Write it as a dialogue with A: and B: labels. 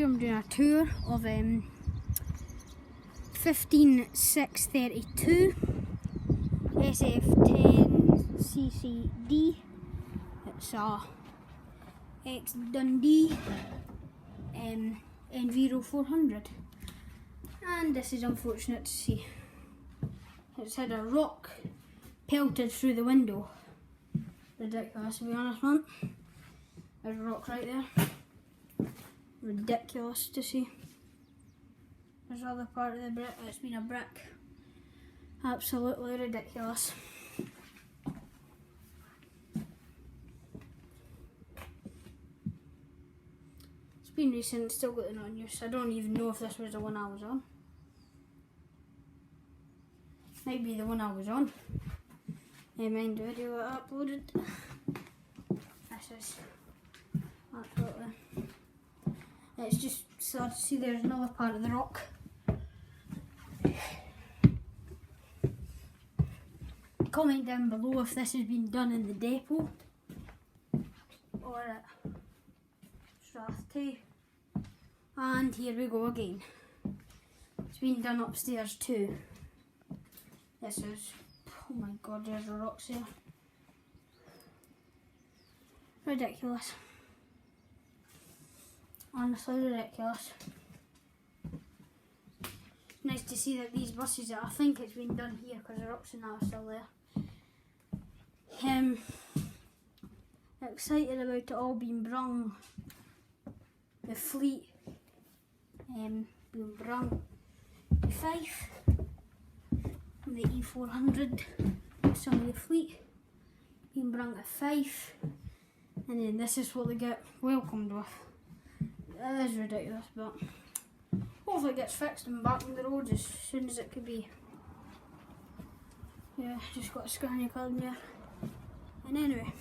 A: I'm doing a tour of 15632 SF10 CCD. It's a ex Dundee Enviro 400, and this is unfortunate to see. It's had a rock pelted through the window. Ridiculous, to be honest, man. There's a rock right there. Ridiculous to see. There's the other part of the brick. It's been a brick. Absolutely ridiculous. It's been recent, still got it on use. I don't even know if this was the one I was on. Might be the one I was on. Never mind the video I uploaded. This is absolutely. It's just sad to see there's another part of the rock. Comment down below if this has been done in the depot or at strathtay. And here we go again. It's been done upstairs too. This is, oh my god, there's the rocks there. Ridiculous. Honestly ridiculous. Nice to see that these buses, I think it's been done here because the rocks and that are still there. Excited about it all being brung. The fleet being brung to Fife. The E400, some of the fleet being brung to Fife, and then this is what they get welcomed with. That is ridiculous, but hopefully it gets fixed and back on the road as soon as it could be. Yeah, just got a Scania card there. And anyway.